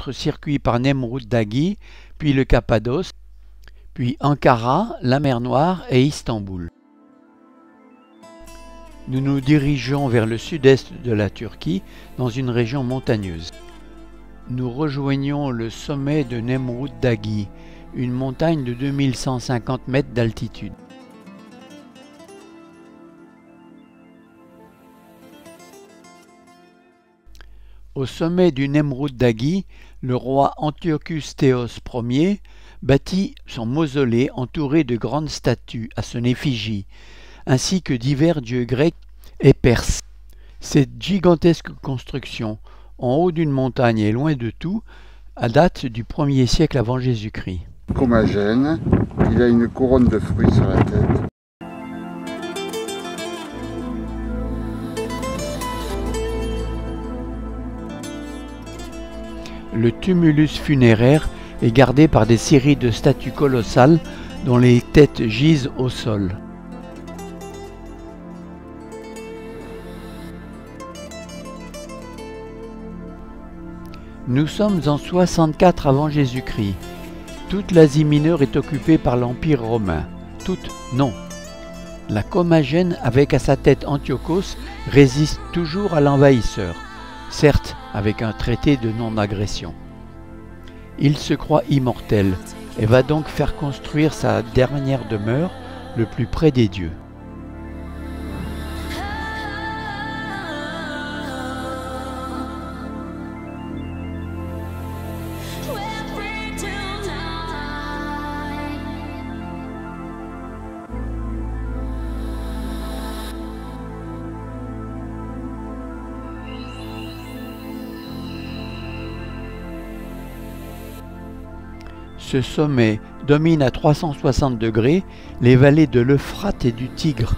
autres circuits par Nemrut Dagi, puis le Cappadoce, puis Ankara, la mer Noire et Istanbul. Nous nous dirigeons vers le sud-est de la Turquie, dans une région montagneuse. Nous rejoignons le sommet de Nemrut Dagi, une montagne de 2150 mètres d'altitude. Au sommet du Nemrut Dagi, le roi Antiochus Théos Ier bâtit son mausolée entouré de grandes statues à son effigie, ainsi que divers dieux grecs et perses. Cette gigantesque construction, en haut d'une montagne et loin de tout, date du 1er siècle avant Jésus-Christ. Comagène, il a une couronne de fruits sur la tête. Le tumulus funéraire est gardé par des séries de statues colossales dont les têtes gisent au sol. Nous sommes en 64 avant Jésus-Christ. Toute l'Asie mineure est occupée par l'Empire romain. Toute, non. La Commagène, avec à sa tête Antiochos, résiste toujours à l'envahisseur, certes avec un traité de non-agression. Il se croit immortel et va donc faire construire sa dernière demeure le plus près des dieux. Ce sommet domine à 360 degrés les vallées de l'Euphrate et du Tigre.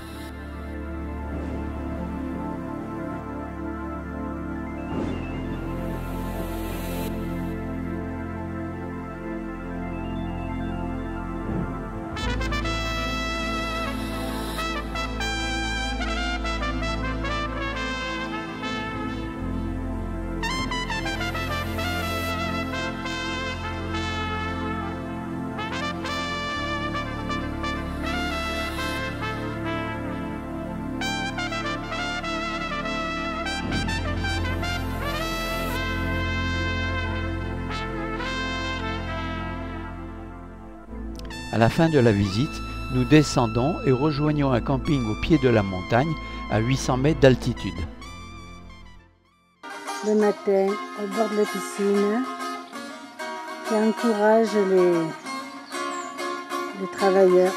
À la fin de la visite, nous descendons et rejoignons un camping au pied de la montagne à 800 mètres d'altitude. Le matin, au bord de la piscine, qui encourage les travailleurs.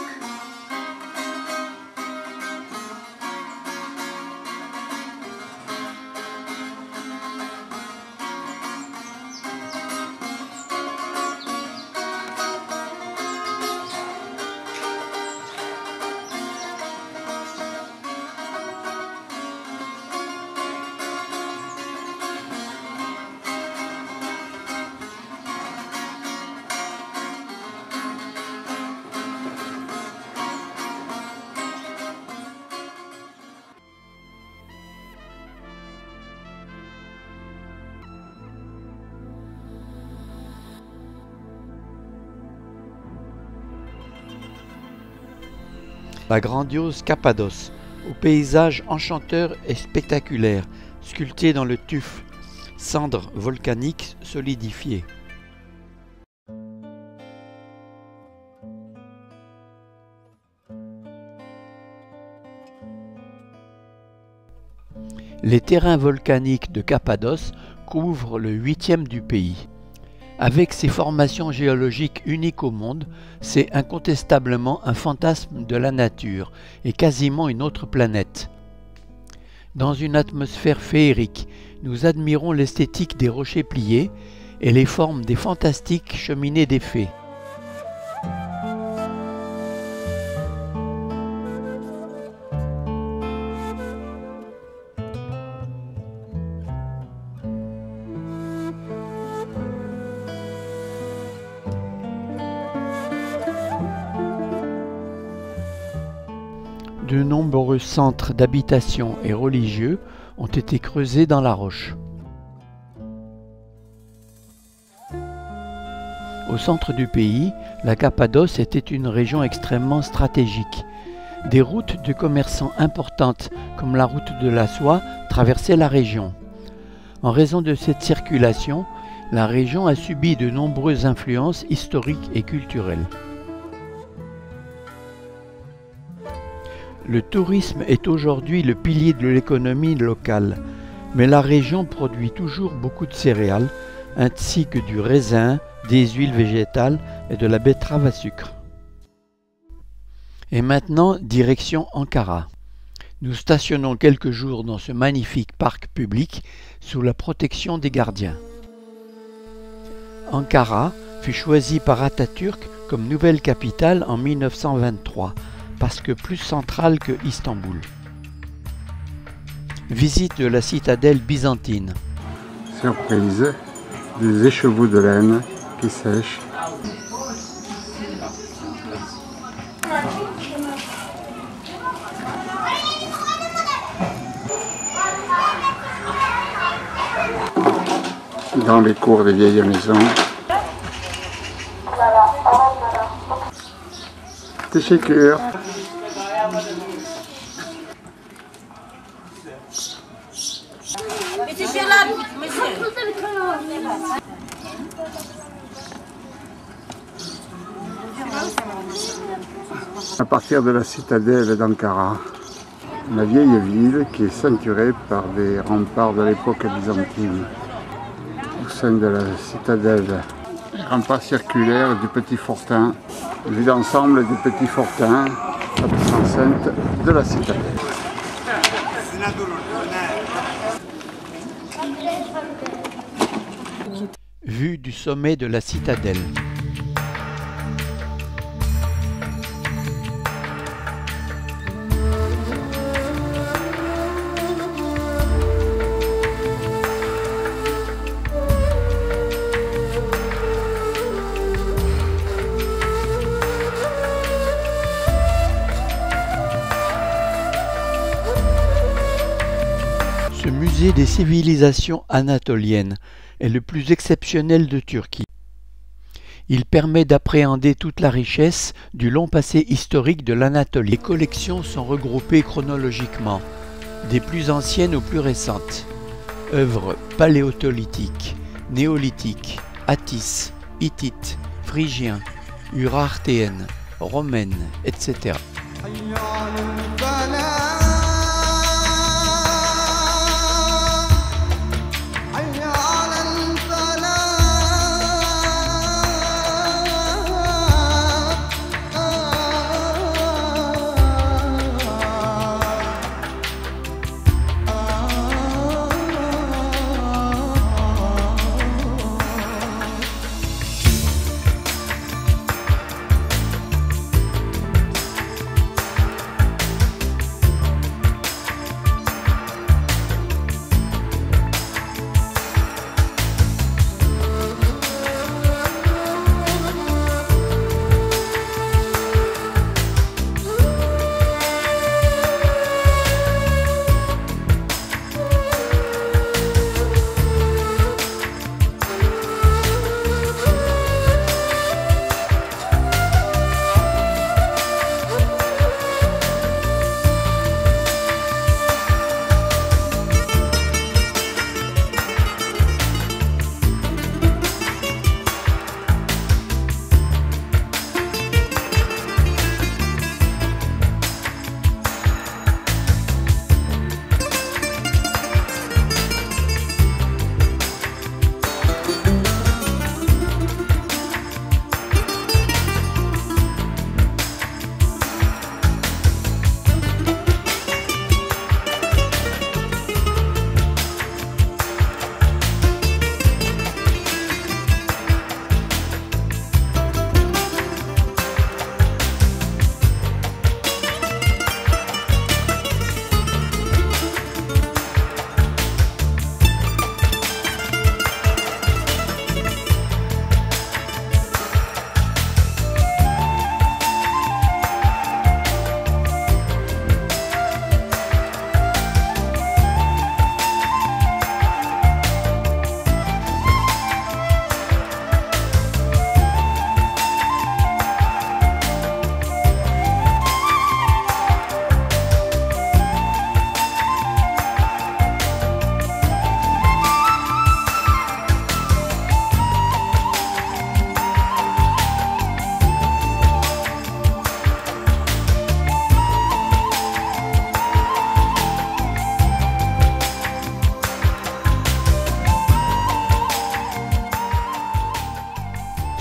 La grandiose Cappadoce, au paysage enchanteur et spectaculaire, sculpté dans le tuf, cendres volcaniques solidifiées. Les terrains volcaniques de Cappadoce couvrent le 8e du pays. Avec ses formations géologiques uniques au monde, c'est incontestablement un fantasme de la nature et quasiment une autre planète. Dans une atmosphère féerique, nous admirons l'esthétique des rochers pliés et les formes des fantastiques cheminées des fées. De nombreux centres d'habitation et religieux ont été creusés dans la roche. Au centre du pays, la Cappadoce était une région extrêmement stratégique. Des routes de commerçants importantes, comme la route de la soie, traversaient la région. En raison de cette circulation, la région a subi de nombreuses influences historiques et culturelles. Le tourisme est aujourd'hui le pilier de l'économie locale, mais la région produit toujours beaucoup de céréales, ainsi que du raisin, des huiles végétales et de la betterave à sucre. Et maintenant, direction Ankara. Nous stationnons quelques jours dans ce magnifique parc public sous la protection des gardiens. Ankara fut choisie par Atatürk comme nouvelle capitale en 1923, parce que plus centrale que Istanbul. Visite de la citadelle byzantine. Surprise, des écheveaux de laine qui sèchent. Dans les cours des vieilles maisons. Teşekkür. À partir de la citadelle d'Ankara, la vieille ville qui est ceinturée par des remparts de l'époque byzantine. Au sein de la citadelle, rempart circulaire du Petit Fortin, vue d'ensemble du Petit Fortin, la plus enceinte de la citadelle. Vue du sommet de la citadelle. Ce musée des civilisations anatoliennes est le plus exceptionnel de Turquie. Il permet d'appréhender toute la richesse du long passé historique de l'Anatolie. Les collections sont regroupées chronologiquement, des plus anciennes aux plus récentes. Œuvres paléolithiques, néolithiques, attis, hittites, phrygiens, urartéennes, romaines, etc.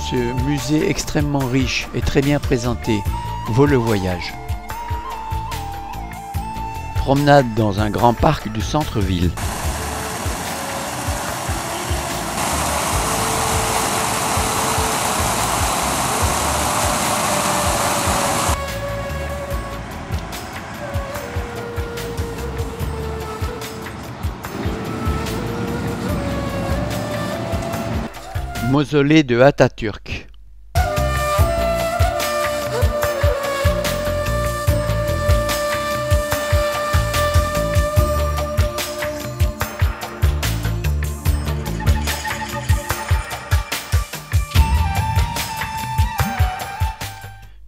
Ce musée extrêmement riche et très bien présenté vaut le voyage. Promenade dans un grand parc du centre-ville. Mausolée de Atatürk.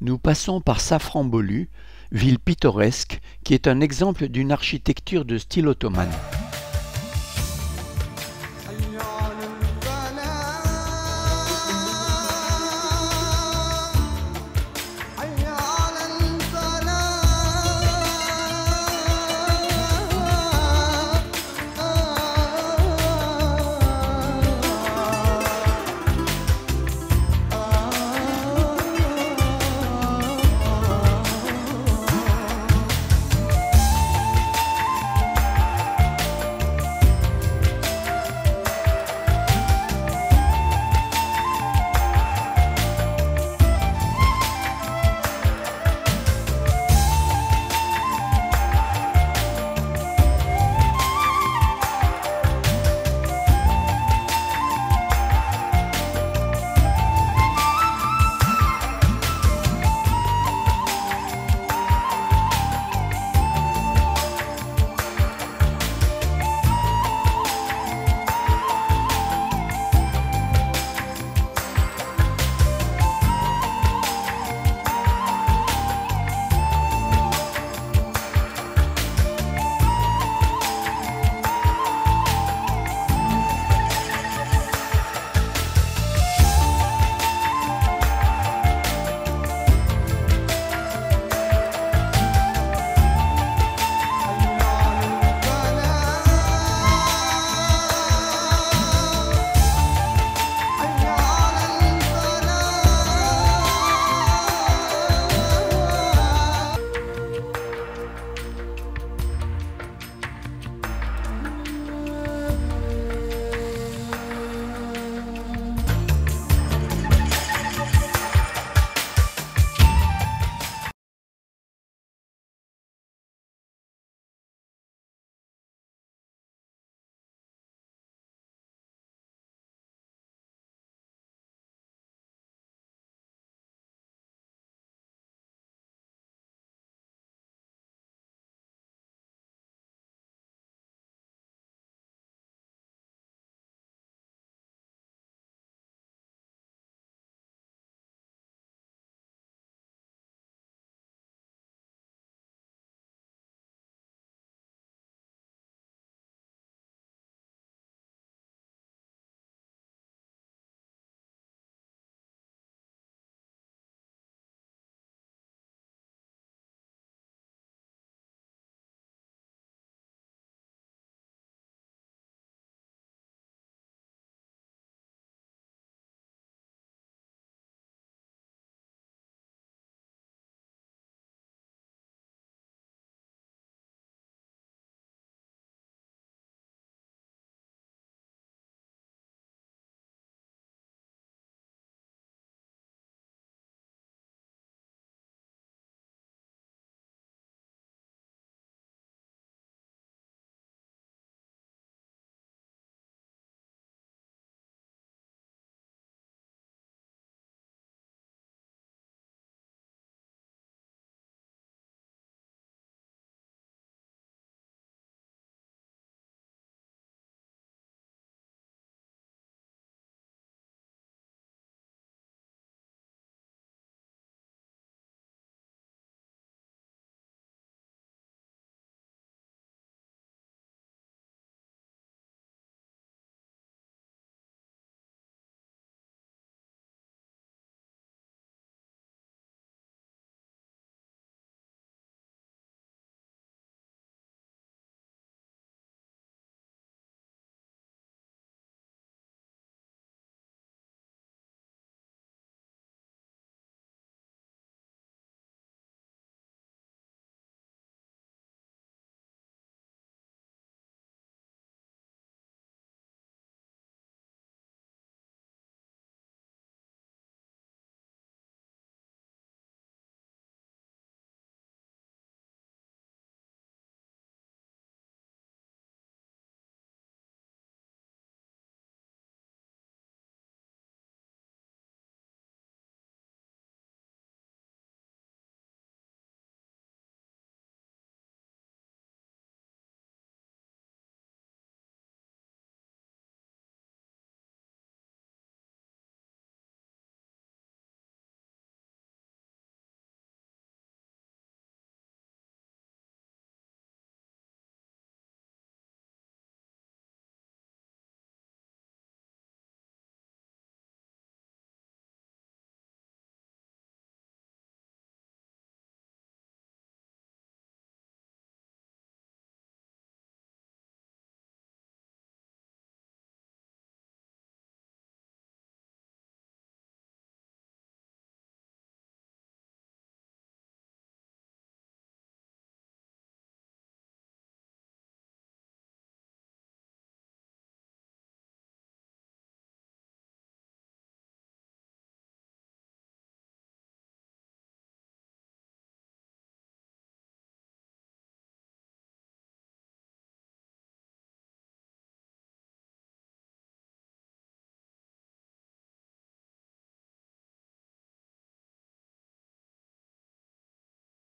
Nous passons par Safranbolu, ville pittoresque qui est un exemple d'une architecture de style ottoman.